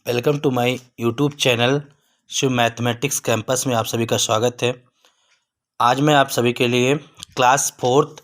Welcome to my YouTube channel Shiv mathematics campus में आप सभी का स्वागत है। आज मैं आप सभी के लिए class 4th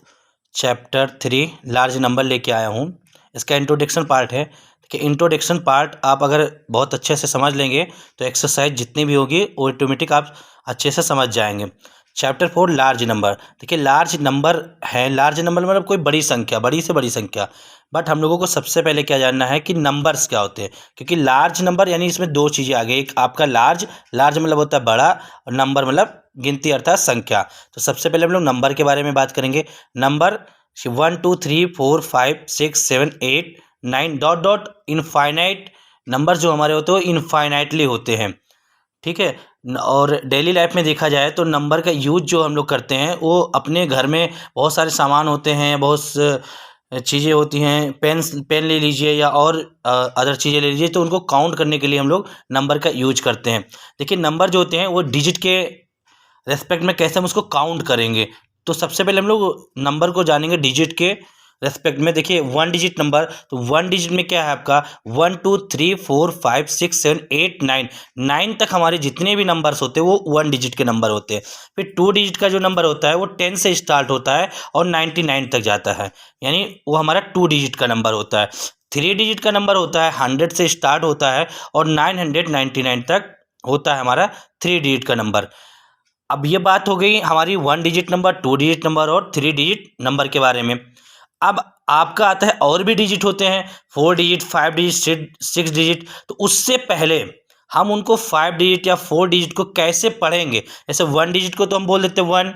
chapter 3 large number लेके आया हूँ। इसका इंट्रोडक्शन पार्ट है कि इंट्रोडक्शन पार्ट आप अगर बहुत अच्छे से समझ लेंगे तो एक्सरसाइज जितनी भी होगी वो ऑटोमेटिक आप अच्छे से समझ जाएंगे। Chapter 4 large number. देखिए लार्ज नंबर है, लार्ज नंबर मतलब कोई बड़ी संख्या, बड़ी से बड़ी संख्या। बट हम लोगों को सबसे पहले क्या जानना है कि नंबर्स क्या होते हैं, क्योंकि लार्ज नंबर यानी इसमें दो चीज़ें आ गई। एक आपका लार्ज, लार्ज मतलब होता है बड़ा, और नंबर मतलब गिनती अर्थात संख्या। तो सबसे पहले हम लोग नंबर के बारे में बात करेंगे। Number 1 2 3 4 5 6 7 8 9 dot dot infinite number जो हमारे होते हैं वो इनफाइनाइटली होते हैं। ठीक है। और डेली लाइफ में देखा जाए तो नंबर का यूज जो हम लोग करते हैं वो अपने घर में बहुत सारे सामान होते हैं, बहुत चीज़ें होती हैं। पेन ले लीजिए या और अदर चीज़ें ले लीजिए, तो उनको काउंट करने के लिए हम लोग नंबर का यूज करते हैं। देखिए नंबर जो होते हैं वो डिजिट के रेस्पेक्ट में कैसे हम उसको काउंट करेंगे, तो सबसे पहले हम लोग नंबर को जानेंगे डिजिट के रेस्पेक्ट में। देखिए 1 डिजिट नंबर, तो 1 डिजिट में क्या है आपका 1 2 3 4 5 6 7 8 9 9 तक हमारे जितने भी नंबर्स होते हैं वो 1 डिजिट के नंबर होते हैं। फिर 2 डिजिट का जो नंबर होता है वो 10 से स्टार्ट होता है और 99 तक जाता है, यानी वो हमारा 2 डिजिट का नंबर होता है। 3 डिजिट का नंबर होता है 100 से स्टार्ट होता है और 999 तक होता है हमारा 3 डिजिट का नंबर। अब ये बात हो गई हमारी 1 डिजिट नंबर, 2 डिजिट नंबर और 3 डिजिट नंबर के बारे में। अब आपका आता है और भी डिजिट होते हैं, 4 डिजिट, 5 डिजिट, 6 डिजिट। तो उससे पहले हम उनको 5 डिजिट या 4 डिजिट को कैसे पढ़ेंगे। जैसे 1 डिजिट को तो हम बोल देते हैं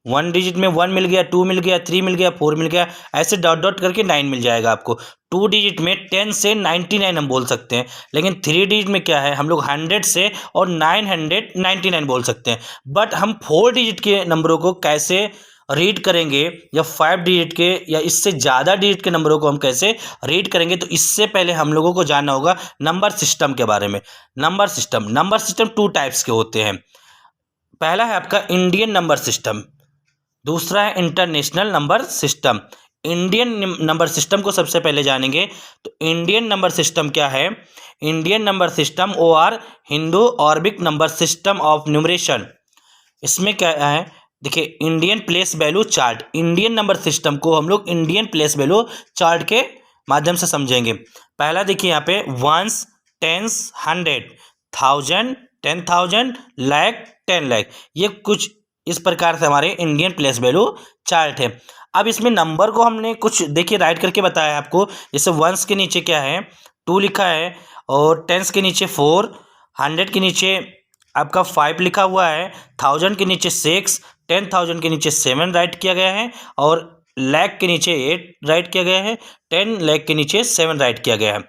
1 डिजिट में 1 मिल गया, 2 मिल गया, 3 मिल गया, 4 मिल गया, ऐसे डॉट डॉट करके 9 मिल जाएगा आपको। 2 डिजिट में 10 से 99 हम बोल सकते हैं, लेकिन 3 डिजिट में क्या है हम लोग 100 से और 999 बोल सकते हैं। बट हम 4 डिजिट के नंबरों को कैसे रीड करेंगे या 5 डिजिट के या इससे ज़्यादा डिजिट के नंबरों को हम कैसे रीड करेंगे, तो इससे पहले हम लोगों को जानना होगा नंबर सिस्टम के बारे में। नंबर सिस्टम 2 टाइप्स के होते हैं। पहला है आपका इंडियन नंबर सिस्टम, दूसरा है international number system. Indian number system को सबसे पहले जानेंगे। तो इंडियन नंबर सिस्टम क्या है। Indian number system OR Hindu Arabic number system of numeration. इसमें क्या है, देखिए Indian place value chart. Indian number system को हम लोग इंडियन प्लेस वैल्यू चार्ट के माध्यम से समझेंगे। पहला देखिए यहाँ पे वंस, टेंस, 100, 1000, 10,000, लाख, 10 लाख, ये कुछ इस प्रकार से हमारे इंडियन प्लेस वैल्यू चार्ट है। अब इसमें नंबर को हमने कुछ देखिए राइट करके बताया है आपको। जैसे वंस के नीचे क्या है 2 लिखा है, और टेंस के नीचे 4, 100 के नीचे आपका 5 लिखा हुआ है, 1000 के नीचे 6, 10,000 के नीचे 7 राइट किया गया है, और लाख के नीचे 8 राइट किया गया है, 10 लाख के नीचे 7 राइट किया गया है।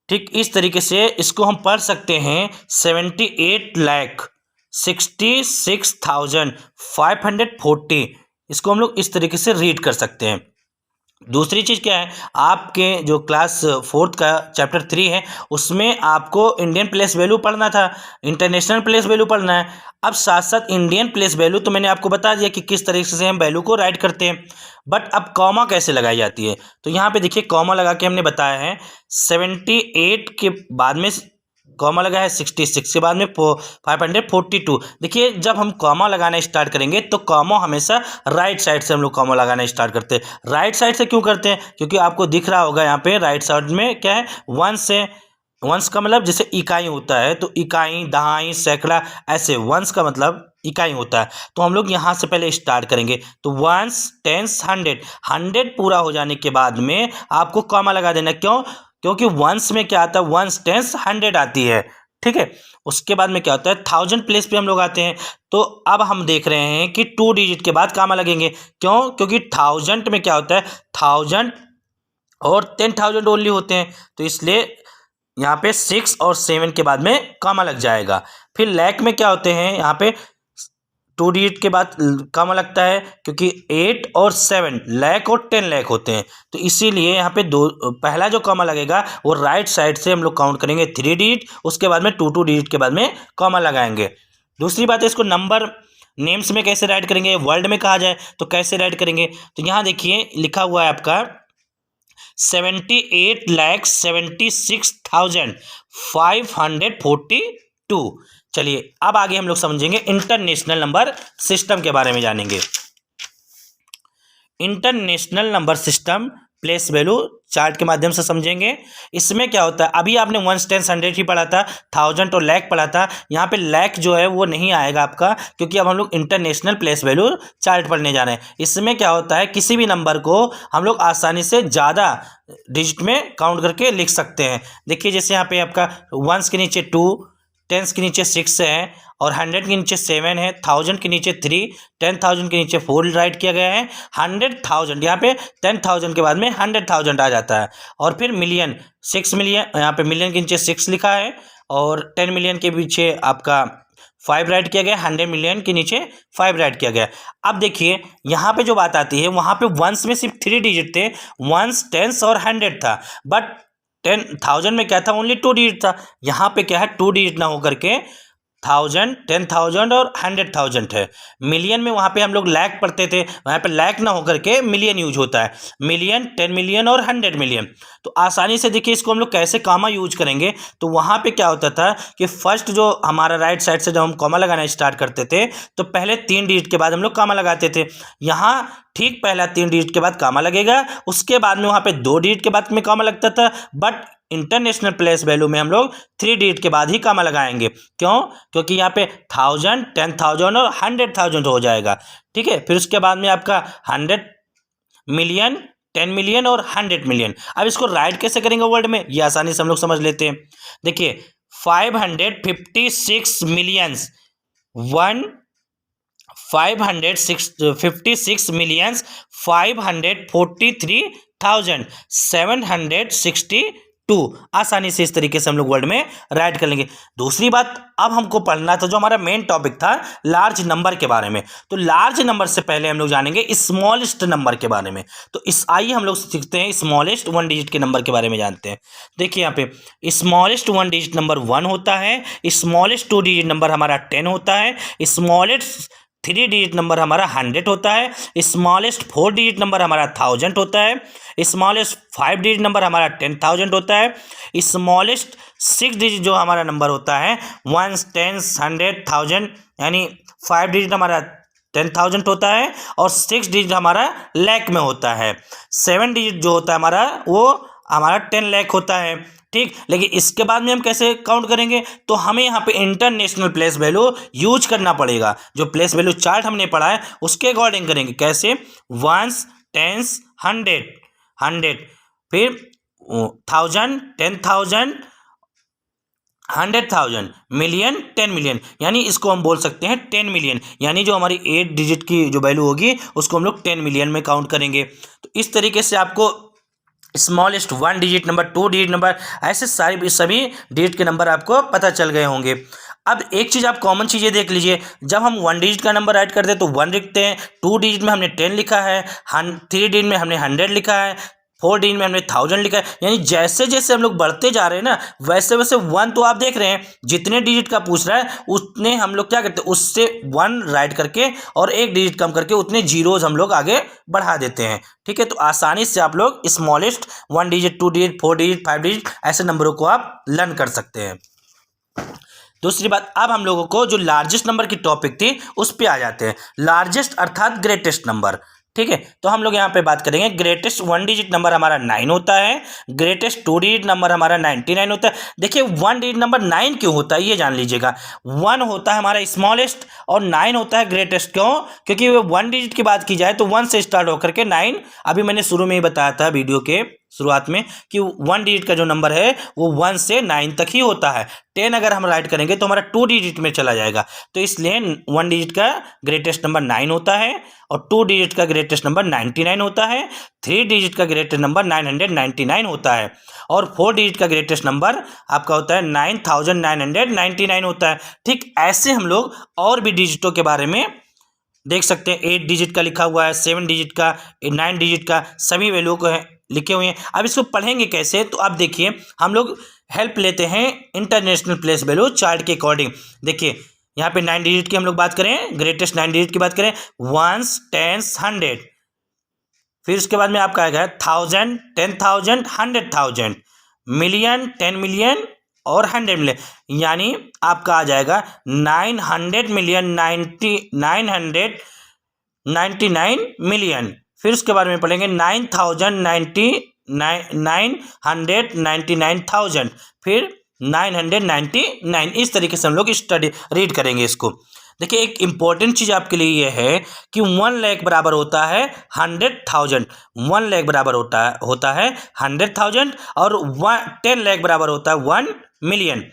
ठीक इस तरीके से इसको हम पढ़ सकते हैं 78,66,540। इसको हम लोग इस तरीके से रीड कर सकते हैं। दूसरी चीज़ क्या है, आपके जो क्लास 4th का चैप्टर 3 है उसमें आपको इंडियन प्लेस वैल्यू पढ़ना था, इंटरनेशनल प्लेस वैल्यू पढ़ना है। अब साथ साथ इंडियन प्लेस वैल्यू तो मैंने आपको बता दिया कि किस तरीके से हम वैल्यू को राइट करते हैं। बट अब कॉमा कैसे लगाई जाती है, तो यहाँ पे देखिए कॉमा लगा के हमने बताया है 78 के बाद में कॉमा लगा है 66 के बाद में 542। देखिए जब हम कॉमा लगाना स्टार्ट करेंगे तो कॉमा हमेशा राइट साइड से हम लोग कॉमा लगाना स्टार्ट करते हैं। राइट साइड से क्यों करते हैं, क्योंकि आपको दिख रहा होगा यहाँ पे राइट साइड में क्या है वंस से। वंस का मतलब जैसे इकाई होता है, तो इकाई, दहाई, सैकड़ा, ऐसे वंस का मतलब इकाई होता है। तो हम लोग यहाँ से पहले स्टार्ट करेंगे। तो वंस, टेंस, 100 पूरा हो जाने के बाद में आपको कॉमा लगा देना। क्यों, क्योंकि वंस में क्या आता है वंस, टेंस, 100 आती है। ठीक है। उसके बाद में क्या होता है 1000 प्लेस पे हम लोग आते हैं। तो अब हम देख रहे हैं कि 2 डिजिट के बाद कॉमा लगेंगे। क्यों, क्योंकि 1000 में क्या होता है 1000 और 10,000 ओनली होते हैं, तो इसलिए यहाँ पे 6 और 7 के बाद में कॉमा लग जाएगा। फिर लाख में क्या होते हैं, यहाँ पे 2 डिजिट के बाद कॉमा लगता है, क्योंकि 8 और 7 लाख और 10 लाख होते हैं। तो इसीलिए यहाँ पे पहला जो कॉमा लगेगा वो राइट साइड से हम लोग काउंट करेंगे 3 डिजिट, उसके बाद में 2 डिजिट के बाद में कॉमा लगाएंगे। दूसरी बात है इसको नंबर नेम्स में कैसे राइट करेंगे, वर्ड में कहा जाए तो कैसे राइट करेंगे। तो यहाँ देखिए लिखा हुआ है आपका 78,76,542। चलिए अब आगे हम लोग समझेंगे इंटरनेशनल नंबर सिस्टम के बारे में जानेंगे। International number system place value chart के माध्यम से समझेंगे। इसमें क्या होता है, अभी आपने वंस, टेंस, हंड्रेड ही पढ़ा था, थाउजेंड और लैख पढ़ा था। यहाँ पे लैख जो है वो नहीं आएगा आपका, क्योंकि अब हम लोग इंटरनेशनल प्लेस वैल्यू चार्ट पढ़ने जा रहे हैं। इसमें क्या होता है, किसी भी नंबर को हम लोग आसानी से ज़्यादा डिजिट में काउंट करके लिख सकते हैं। देखिए जैसे यहाँ पे आपका वंस के नीचे 2, टेंस के नीचे 6 है, और 100 के नीचे 7 है, 1000 के नीचे 3, 10,000 के नीचे 4 राइट किया गया है। 100,000 यहाँ पे 10,000 के बाद में 100,000 आ जाता है। और फिर मिलियन, 6 मिलियन, यहाँ पे मिलियन के नीचे 6 लिखा है, और 10 मिलियन के पीछे आपका 5 राइट किया गया, 100 मिलियन के नीचे 5 राइट किया गया। अब देखिए यहाँ पे जो बात आती है, वहाँ पे वंस में सिर्फ 3 डिजिट थे, वंस, टेंस और 100 था, बट 10,000 में क्या था, ओनली 2 डिजिट था। यहाँ पे क्या है, 2 डिजिट ना होकर के 1000, 10,000 और 100,000 है। मिलियन में वहाँ पे हम लोग लैख पढ़ते थे, वहाँ पे लैख ना होकर के मिलियन यूज होता है। मिलियन, 10 मिलियन और 100 मिलियन। तो आसानी से देखिए इसको हम लोग कैसे कॉमा यूज करेंगे। तो वहाँ पे क्या होता था कि फर्स्ट जो हमारा राइट साइड से जब हम कॉमा लगाना स्टार्ट करते थे, तो पहले 3 डिजिट के बाद हम लोग कॉमा लगाते थे। यहाँ ठीक पहला 3 डिजिट के बाद कॉमा लगेगा, उसके बाद में वहाँ पे 2 डिजिट के बाद में कॉमा लगता था, बट इंटरनेशनल प्लेस वैल्यू में हम लोग 3 डिजिट के बाद ही कॉमा लगाएंगे। क्यों? क्योंकि यहाँ पे 1000, 10,000 और 100,000 हो जाएगा। ठीक है, फिर उसके बाद में आपका 100 मिलियन, 10 मिलियन और 100 मिलियन। अब इसको राइट कैसे करेंगे वर्ड में, ये आसानी से हम लोग समझ लेते हैं। देखिए 556 मिलियंस 556 मिलियंस 543,762। आसानी से इस तरीके से हम लोग वर्ड में राइट कर लेंगे। दूसरी बात, अब हमको पढ़ना था जो हमारा मेन टॉपिक था, लार्ज नंबर के बारे में। तो लार्ज नंबर से पहले हम लोग जानेंगे स्मॉलेस्ट नंबर के बारे में। तो इस आइए हम लोग सीखते हैं स्मॉलेस्ट 1 डिजिट के नंबर के बारे में जानते हैं। देखिए यहाँ पे स्मॉलेस्ट 1 डिजिट नंबर 1 होता है, स्मॉलेस्ट 2 डिजिट नंबर हमारा 10 होता है, स्मॉलेस्ट 3 डिजिट नंबर हमारा 100 होता है, स्मॉलेस्ट 4 डिजिट नंबर हमारा 1000 होता है, स्मॉलेस्ट 5 डिजिट नंबर हमारा 10,000 होता है, स्मॉलेस्ट 6 डिजिट जो हमारा नंबर होता है 1, 10, 100, 1000, यानी 5 डिजिट हमारा 10,000 होता है, और 6 डिजिट हमारा लैख में होता है। 7 डिजिट जो होता है हमारा वो हमारा 10 लाख होता है। ठीक, लेकिन इसके बाद में हम कैसे काउंट करेंगे, तो हमें यहाँ पे इंटरनेशनल प्लेस वैल्यू यूज करना पड़ेगा। जो प्लेस वैल्यू चार्ट हमने पढ़ा है उसके अकॉर्डिंग करेंगे। कैसे? वंस, टेंस, 100, फिर 1000, 10,000, 100,000, मिलियन, 10 मिलियन, यानी इसको हम बोल सकते हैं 10 मिलियन। यानी जो हमारी 8 डिजिट की जो वैल्यू होगी उसको हम लोग 10 मिलियन में काउंट करेंगे। तो इस तरीके से आपको smallest 1 digit number, 2 digit number, ऐसे सारे सभी डिजिट के नंबर आपको पता चल गए होंगे। अब एक चीज़ आप कॉमन चीज़ें देख लीजिए, जब हम 1 डिजिट का नंबर राइट करते हैं तो 1 लिखते हैं, 2 डिजिट में हमने 10 लिखा है, 3 डिजिट में हमने 100 लिखा है, 4 डिजिट में हमने 1000 लिखा है। यानी जैसे जैसे हम लोग बढ़ते जा रहे हैं ना, वैसे वैसे 1 तो आप देख रहे हैं जितने डिजिट का पूछ रहा है उतने हम लोग क्या करते हैं, उससे 1 राइट करके और 1 डिजिट कम करके उतने जीरोज हम लोग आगे बढ़ा देते हैं। ठीक है, तो आसानी से आप लोग smallest 1 digit, 2 digit, 4 digit, 5 digit ऐसे नंबरों को आप लर्न कर सकते हैं। दूसरी बात, अब हम लोगों को जो लार्जेस्ट नंबर की टॉपिक थी उस पे आ जाते हैं। लार्जेस्ट अर्थात ग्रेटेस्ट नंबर। ठीक है, तो हम लोग यहाँ पे बात करेंगे। ग्रेटेस्ट 1 डिजिट नंबर हमारा 9 होता है, ग्रेटेस्ट 2 डिजिट नंबर हमारा 99 होता है। देखिए 1 डिजिट नंबर 9 क्यों होता है ये जान लीजिएगा। 1 होता है हमारा स्मॉलेस्ट और 9 होता है ग्रेटेस्ट। क्यों? क्योंकि वो 1 डिजिट की बात की जाए तो 1 से स्टार्ट होकर के 9, अभी मैंने शुरू में ही बताया था वीडियो के शुरुआत में कि 1 डिजिट का जो नंबर है वो 1 से 9 तक ही होता है। 10 अगर हम राइट करेंगे तो हमारा 2 डिजिट में चला जाएगा। तो इसलिए 1 डिजिट का ग्रेटेस्ट नंबर 9 होता है, और 2 डिजिट का ग्रेटेस्ट नंबर 99 होता है, 3 डिजिट का ग्रेटेस्ट नंबर 999 होता है, और 4 डिजिट का ग्रेटेस्ट नंबर आपका होता है 9999 होता है। ठीक ऐसे हम लोग और भी डिजिटों के बारे में देख सकते हैं। 8 डिजिट का लिखा हुआ है, 7 डिजिट का, 9 डिजिट का, सभी वैल्यू को लिखे हुए हैं। अब इसको पढ़ेंगे कैसे, तो अब देखिए हम लोग हेल्प लेते हैं इंटरनेशनल प्लेस वैल्यू चार्ट के अकॉर्डिंग। देखिए यहाँ पे 9 डिजिट की हम लोग बात करें, ग्रेटेस्ट 9 डिजिट की बात करें, 1, 10, 100, फिर उसके बाद में आपका आएगा 1000, 10,000, 100,000, मिलियन, 10 मिलियन और 100 मिलियन, यानी आपका आ जाएगा 900 मिलियन, 999 मिलियन। फिर उसके बारे में पढ़ेंगे 9,999,000, फिर 999। इस तरीके से हम लोग स्टडी रीड करेंगे इसको। देखिए एक इंपॉर्टेंट चीज़ आपके लिए ये है कि 1 लाख बराबर होता है 100,000, 1 लाख बराबर होता है 100,000 और 10 लाख बराबर होता है 1 मिलियन।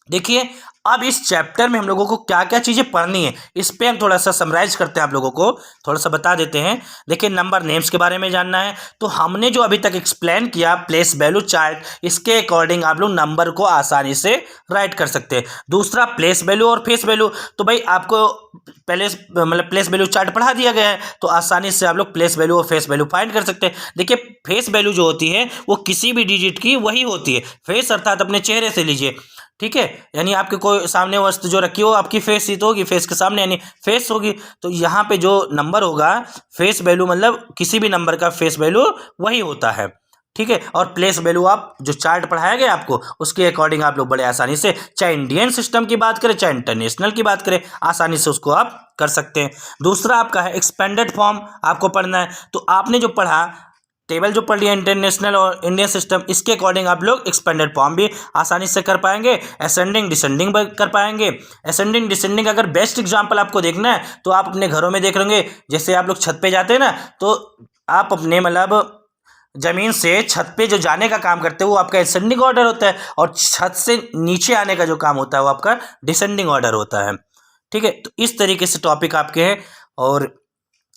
देखिए अब इस चैप्टर में हम लोगों को क्या क्या चीज़ें पढ़नी है, इस पे हम थोड़ा सा समराइज करते हैं, आप लोगों को थोड़ा सा बता देते हैं। देखिए नंबर नेम्स के बारे में जानना है, तो हमने जो अभी तक एक्सप्लेन किया प्लेस वैल्यू चार्ट, इसके अकॉर्डिंग आप लोग नंबर को आसानी से राइट कर सकते हैं। दूसरा प्लेस वैल्यू और फेस वैल्यू, तो भाई आपको पहले मतलब प्लेस वैल्यू चार्ट पढ़ा दिया गया है, तो आसानी से आप लोग प्लेस वैल्यू और फेस वैल्यू फाइंड कर सकते हैं। देखिए फेस वैल्यू जो होती है वो किसी भी डिजिट की वही होती है, फेस अर्थात अपने चेहरे से लीजिए, ठीक है, यानी आपके कोई सामने वस्तु जो रखी हो आपकी फेस ही तो होगी, फेस के सामने यानी फेस होगी। तो यहाँ पे जो नंबर होगा फेस वैल्यू मतलब किसी भी नंबर का फेस वैल्यू वही होता है, ठीक है। और प्लेस वैल्यू आप जो चार्ट पढ़ाया गया आपको उसके अकॉर्डिंग आप लोग बड़े आसानी से, चाहे इंडियन सिस्टम की बात करें चाहे इंटरनेशनल की बात करें, आसानी से उसको आप कर सकते हैं। दूसरा आपका है एक्सपेंडेड फॉर्म, आपको पढ़ना है, तो आपने जो पढ़ा टेबल जो पढ़ लिया इंटरनेशनल और इंडियन सिस्टम, इसके अकॉर्डिंग आप लोग एक्सपेंडेड फॉर्म भी आसानी से कर पाएंगे, असेंडिंग डिसेंडिंग कर पाएंगे। असेंडिंग डिसेंडिंग अगर बेस्ट एग्जांपल आपको देखना है तो आप अपने घरों में देख लेंगे, जैसे आप लोग छत पे जाते हैं ना, तो आप अपने मतलब जमीन से छत पे जो जाने का काम करते हैं वो आपका असेंडिंग ऑर्डर होता है, और छत से नीचे आने का जो काम होता है वो आपका डिसेंडिंग ऑर्डर होता है, ठीक है। तो इस तरीके से टॉपिक आपके हैं, और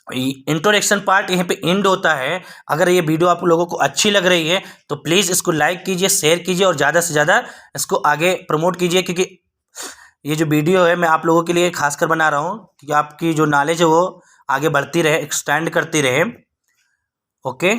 इंट्रोडक्शन पार्ट यहाँ पे एंड होता है। अगर ये वीडियो आप लोगों को अच्छी लग रही है तो प्लीज़ इसको लाइक कीजिए, शेयर कीजिए और ज़्यादा से ज़्यादा इसको आगे प्रमोट कीजिए, क्योंकि ये जो वीडियो है मैं आप लोगों के लिए खासकर बना रहा हूँ कि आपकी जो नॉलेज है वो आगे बढ़ती रहे, एक्सटेंड करती रहे। ओके।